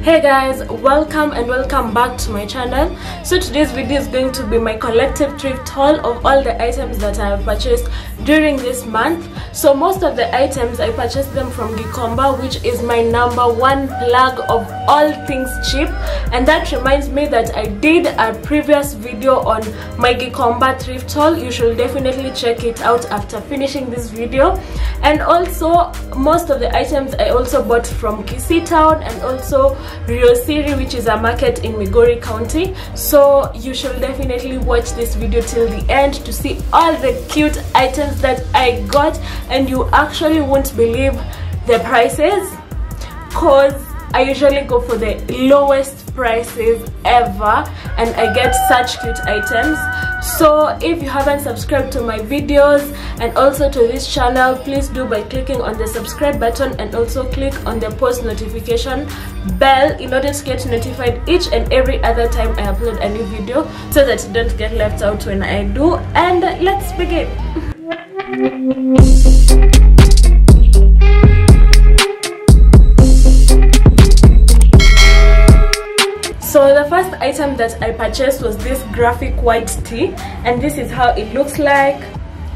Hey guys, welcome back to my channel. So today's video is going to be my collective thrift haul of all the items that I have purchased during this month. So most of the items I purchased them from GIKOMBA, which is my #1 plug of all things cheap. And that reminds me that I did a previous video on my GIKOMBA thrift haul. You should definitely check it out after finishing this video. And also most of the items I also bought from KSH town and also Rio City, which is a market in Mugure County. So you should definitely watch this video till the end to see all the cute items that I got, and you actually won't believe the prices, cause I usually go for the lowest prices ever and I get such cute items. So if you haven't subscribed to my videos and also to this channel, please do by clicking on the subscribe button and also click on the post notification bell in order to get notified each and every other time I upload a new video, so that you don't get left out when I do. And let's begin. So the first item that I purchased was this graphic white tee, and this is how it looks like,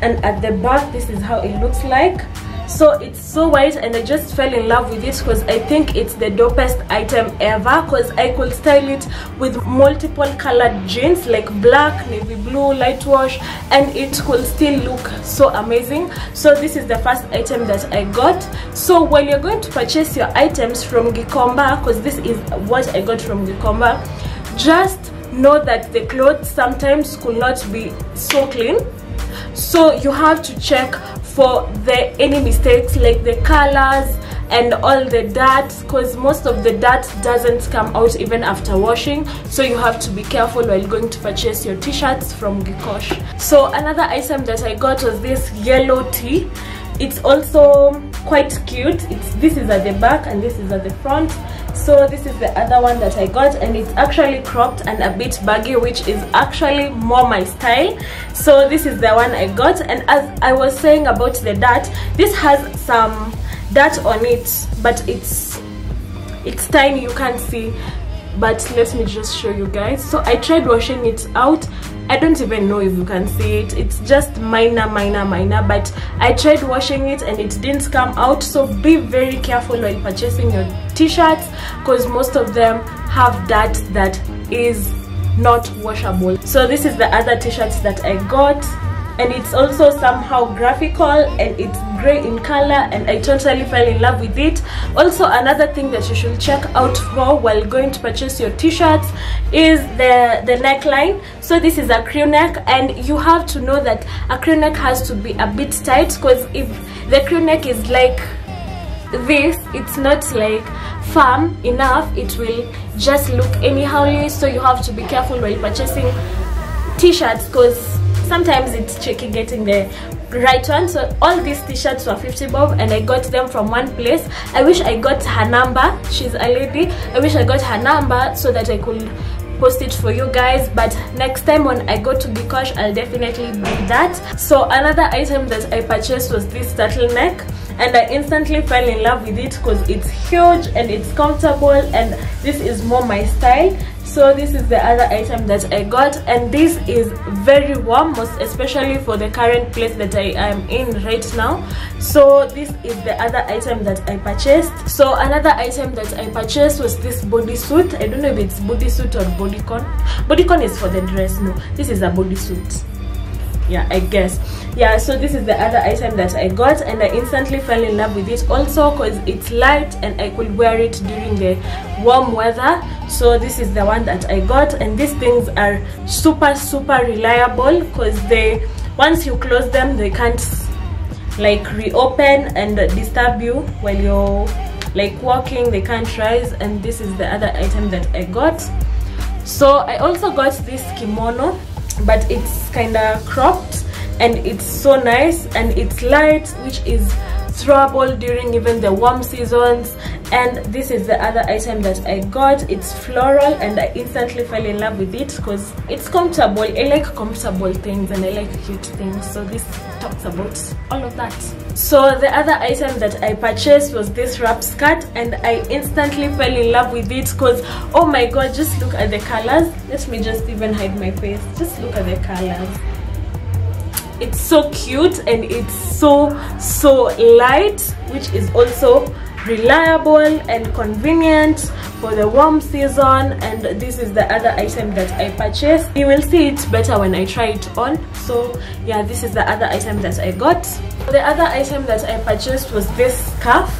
and at the back this is how it looks like. So it's so white and I just fell in love with it because I think it's the dopest item ever, because I could style it with multiple colored jeans like black, navy blue, light wash, and it could still look so amazing. So this is the first item that I got. So when you're going to purchase your items from GIKOMBA, because this is what I got from GIKOMBA, just know that the clothes sometimes could not be so clean. So you have to check for any mistakes like the colors and all the dirt, because most of the dirt doesn't come out even after washing. So you have to be careful while going to purchase your t-shirts from GIKOSH. So another item that I got was this yellow tee. It's also quite cute. This is at the back and this is at the front. So this is the other one that I got, and it's actually cropped and a bit baggy, which is actually more my style. So this is the one I got. And as I was saying about the dirt, this has some dirt on it, but it's tiny, you can't see, but let me just show you guys. So I tried washing it out. I don't even know if you can see it. It's just minor, but I tried washing it and it didn't come out. So be very careful while purchasing your t-shirts, because most of them have dirt that is not washable. So this is the other t-shirts that I got, and it's also somehow graphical and it's gray in color, and I totally fell in love with it. Also, another thing that you should check out for while going to purchase your t-shirts is the neckline. So this is a crew neck, and you have to know that a crew neck has to be a bit tight, because if the crew neck is like this, it's not like firm enough, it will just look anyhowly. So you have to be careful while purchasing t-shirts, because sometimes it's tricky getting the right one. So all these t-shirts were 50 bob and I got them from one place. I wish I got her number. She's a lady. I wish I got her number so that I could post it for you guys, but next time when I go to GIKOSH, I'll definitely do that. So another item that I purchased was this turtleneck, and I instantly fell in love with it because it's huge and it's comfortable, and this is more my style. So this is the other item that I got, and this is very warm, most especially for the current place that I am in right now. So this is the other item that I purchased. So another item that I purchased was this bodysuit. I don't know if it's bodysuit or bodycon. Bodycon is for the dress. No, this is a bodysuit. Yeah, I guess. Yeah, so this is the other item that I got, and I instantly fell in love with it also because it's light and I could wear it during the warm weather. So this is the one that I got, and these things are super reliable, because once you close them, they can't like reopen and disturb you while you're like walking. They can't rise. And this is the other item that I got. So I also got this kimono, but it's kind of cropped and it's so nice and it's light, which is throwable during even the warm seasons. And this is the other item that I got. It's floral and I instantly fell in love with it because it's comfortable. I like comfortable things and I like cute things, so this talks about all of that. So the other item that I purchased was this wrap skirt, and I instantly fell in love with it because, oh my god, just look at the colors. Let me just even hide my face. Just look at the colors. It's so cute and it's so light, which is also reliable and convenient for the warm season. And this is the other item that I purchased. You will see it better when I try it on. So yeah, this is the other item that I got. The other item that I purchased was this scarf.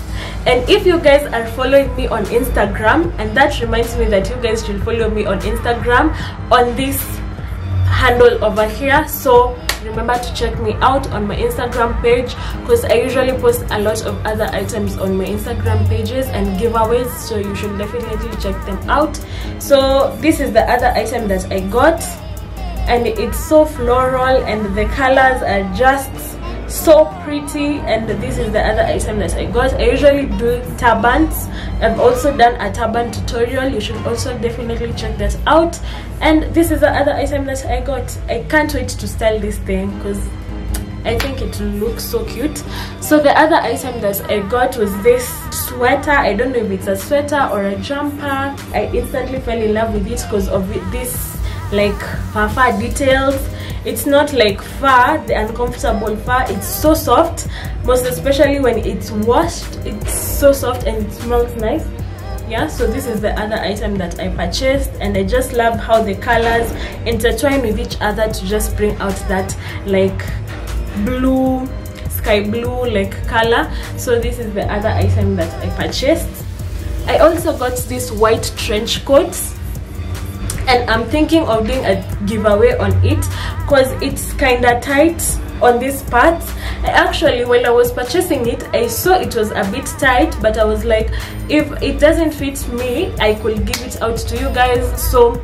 And if you guys are following me on Instagram, and that reminds me that you guys should follow me on Instagram on this handle over here. So remember to check me out on my Instagram page, because I usually post a lot of other items on my Instagram pages and giveaways, so you should definitely check them out. So this is the other item that I got, and it's so floral and the colors are just so pretty. And this is the other item that I got. I usually do turbans. I've also done a turban tutorial. You should also definitely check that out. And this is the other item that I got. I can't wait to style this thing because I think it looks so cute. So the other item that I got was this sweater. I don't know if it's a sweater or a jumper. I instantly fell in love with it because of this like fur details. It's not like fur, the uncomfortable fur. It's so soft, most especially when it's washed. It's so soft and it smells nice. Yeah, so this is the other item that I purchased, and I just love how the colors intertwine with each other to just bring out that like blue, sky blue like color. So this is the other item that I purchased. I also got this white trench coat, and I'm thinking of doing a giveaway on it because it's kind of tight on this part. Actually, when I was purchasing it, I saw it was a bit tight, but I was like, if it doesn't fit me, I could give it out to you guys. So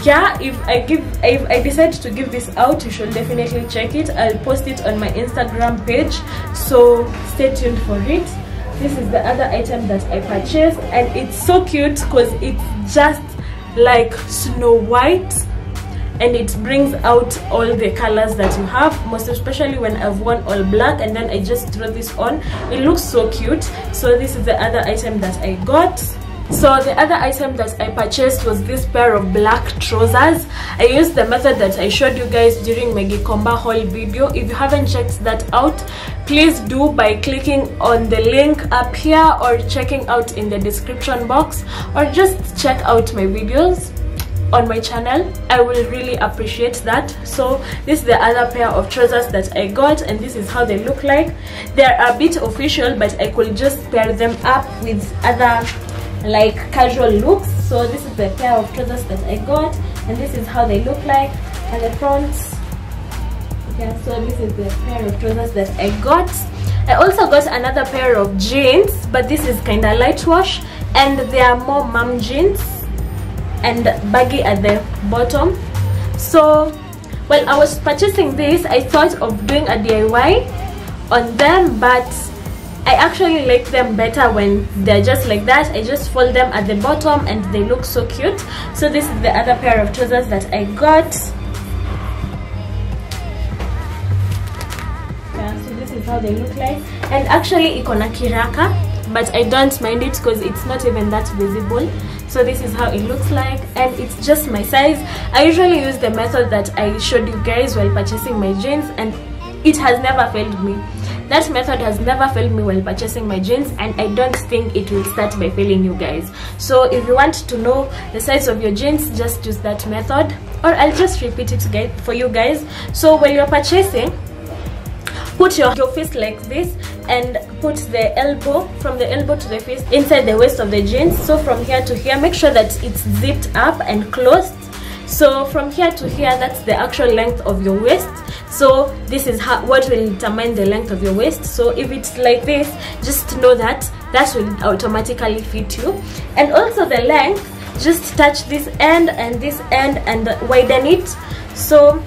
yeah, if I decide to give this out, you should definitely check it. I'll post it on my Instagram page, so stay tuned for it. This is the other item that I purchased, and it's so cute because it's just like Snow White, and it brings out all the colors that you have, most especially when I've worn all black and then I just throw this on. It looks so cute. So this is the other item that I got. So the other item that I purchased was this pair of black trousers. I used the method that I showed you guys during my GIKOMBA haul video. If you haven't checked that out, please do by clicking on the link up here or checking out in the description box, or just check out my videos on my channel. I will really appreciate that. So this is the other pair of trousers that I got, and this is how they look like. They're a bit official, but I could just pair them up with other like casual looks. So this is the pair of trousers that I got, and this is how they look like at the front. Yeah, so this is the pair of trousers that I got. I also got another pair of jeans, but this is kind of light wash, and they are more mom jeans and baggy at the bottom. So while I was purchasing this, I thought of doing a DIY on them, but I actually like them better when they're just like that. I just fold them at the bottom and they look so cute. So this is the other pair of trousers that I got. Yeah, so this is how they look like, and actually ikona kiraka, but I don't mind it because it's not even that visible. So this is how it looks like, and it's just my size. I usually use the method that I showed you guys while purchasing my jeans, and it has never failed me. That method has never failed me while purchasing my jeans, and I don't think it will start by failing you guys. So if you want to know the size of your jeans, just use that method, or I'll just repeat it for you guys. So while you're purchasing, put your fist like this and put the elbow, from the elbow to the fist, inside the waist of the jeans. So from here to here, make sure that it's zipped up and closed. So from here to here, that's the actual length of your waist. So this is what will determine the length of your waist. So if it's like this, just know that that will automatically fit you. And also the length, just touch this end and widen it. So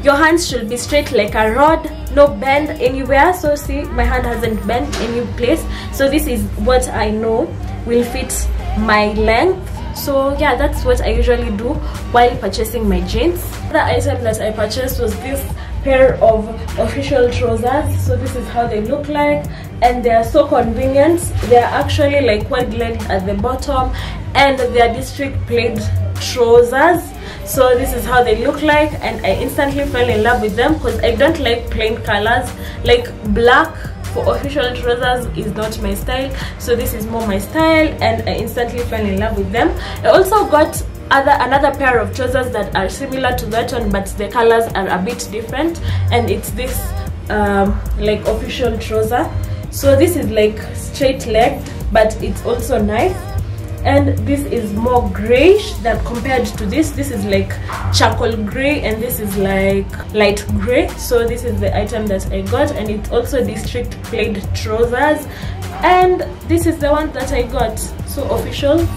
your hands should be straight like a rod, no bend anywhere. So see, my hand hasn't bent any place. So this is what I know will fit my length. So yeah, that's what I usually do while purchasing my jeans. The item that I purchased was this pair of official trousers. So this is how they look like, and they are so convenient. They are actually like wide leg at the bottom, and they are district plaid trousers. So this is how they look like, and I instantly fell in love with them because I don't like plain colors. Like black for official trousers is not my style, so this is more my style, and I instantly fell in love with them. I also got another pair of trousers that are similar to that one, but the colors are a bit different, and it's this like official trouser. So this is like straight legged, but it's also nice, and this is more grayish than compared to this. This is like charcoal gray, and this is like light gray. So this is the item that I got, and it's also district plaid trousers, and this is the one that I got. So official,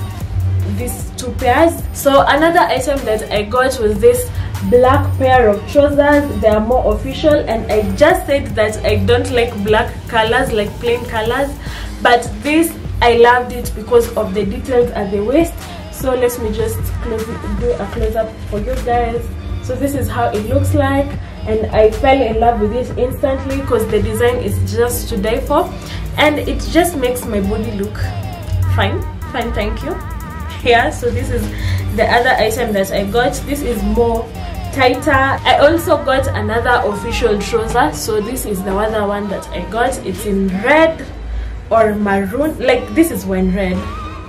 these two pairs. So another item that I got was this black pair of trousers. They are more official, and I just said that I don't like black colors, like plain colors, but this I loved it because of the details at the waist. So let me just do a close-up for you guys. So this is how it looks like, and I fell in love with it instantly because the design is just to die for, and it just makes my body look fine, thank you. Yeah, so this is the other item that I got. This is more tighter. I also got another official trouser. So this is the other one that I got. It's in red or maroon, like this is wine red.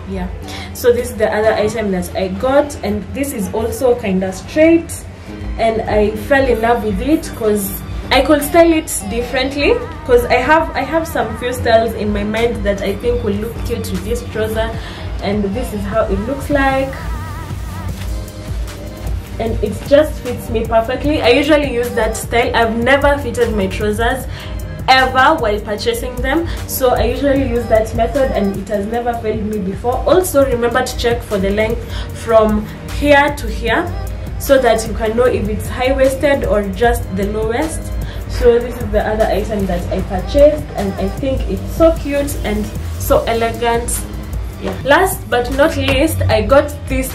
Yeah, so this is the other item that I got, and this is also kind of straight, and I fell in love with it because I could style it differently, because I have some few styles in my mind that I think will look cute with this trouser, and this is how it looks like, and it just fits me perfectly. I usually use that style. I've never fitted my trousers ever while purchasing them, so I usually use that method, and it has never failed me before. Also remember to check for the length from here to here, so that you can know if it's high-waisted or just the low waist. So this is the other item that I purchased, and I think it's so cute and so elegant. Yeah. Last but not least, I got this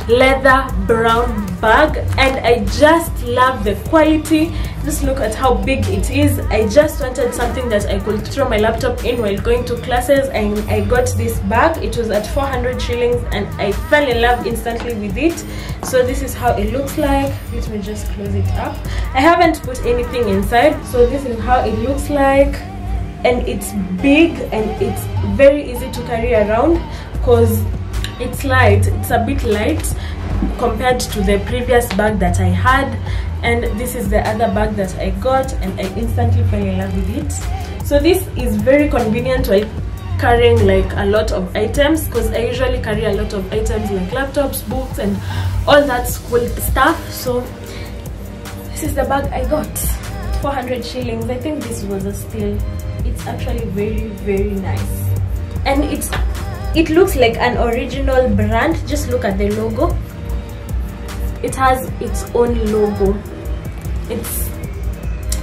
leather brown bag, and I just love the quality. Just look at how big it is. I just wanted something that I could throw my laptop in while going to classes, and I got this bag. It was at 400 shillings, and I fell in love instantly with it. So this is how it looks like. Let me just close it up. I haven't put anything inside, so this is how it looks like, and it's big and it's very easy to carry around because it's light. It's a bit light compared to the previous bag that I had, and this is the other bag that I got, and I instantly fell in love with it. So this is very convenient while carrying like a lot of items, because I usually carry a lot of items like laptops, books, and all that school stuff. So this is the bag I got. 400 shillings. I think this was a steal. It's actually very nice, and it looks like an original brand. Just look at the logo. It has its own logo. It's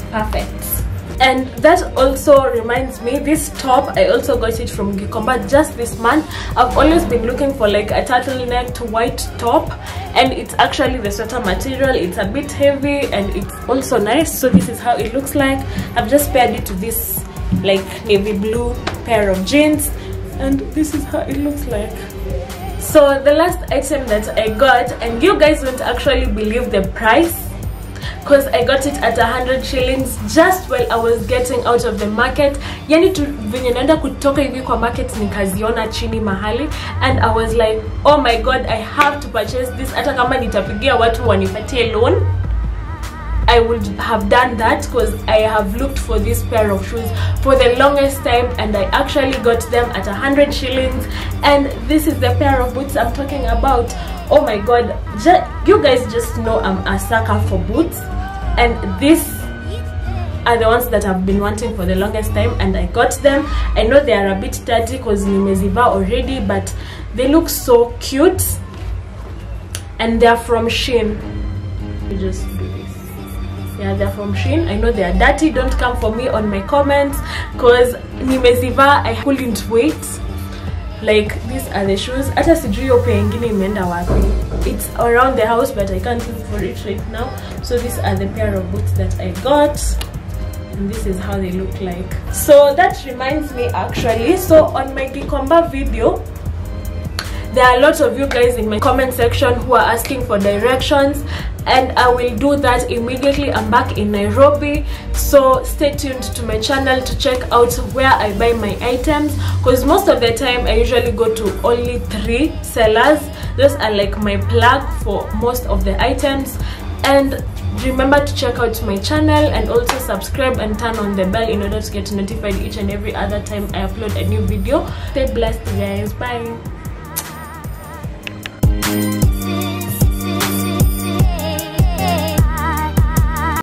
perfect. And that also reminds me, this top, I also got it from GIKOMBA just this month. I've always been looking for like a turtleneck white top, and it's actually the sweater material. It's a bit heavy, and it's also nice. So this is how it looks like. I've just paired it to this like navy blue pair of jeans, and this is how it looks like. So the last item that I got, and you guys won't actually believe the price, because I got it at 100 shillings just while I was getting out of the market. Yani tu venye naenda kutoka hivi kwa market nikaziona chini mahali, and I was like, oh my god, I have to purchase this. Hata kama nitapigia watu wanipatie loan, I would have done that, because I have looked for this pair of shoes for the longest time, and I actually got them at 100 shillings. And this is the pair of boots I'm talking about. Oh my god, you guys just know I'm a sucker for boots, and these are the ones that I've been wanting for the longest time, and I got them. I know they are a bit dirty because nimeziva already, but they look so cute, and they're from Shein. You just do this. Yeah, they're from Shein. I know they are dirty. Don't come for me on my comments, because nimeziva, I couldn't wait. Like these are the shoes. Hata sijui hiyo pia ingine imeenda wapi. It's around the house but I can't look for it right now. So these are the pair of boots that I got. And this is how they look like. So that reminds me actually, so on my GIKOMBA video, there are lots of you guys in my comment section who are asking for directions, and I will do that immediately. I'm back in Nairobi, so stay tuned to my channel to check out where I buy my items, because most of the time I usually go to only 3 sellers. Those are like my plug for most of the items. And remember to check out my channel and also subscribe and turn on the bell in order to get notified each and every other time I upload a new video. Stay blessed guys, bye.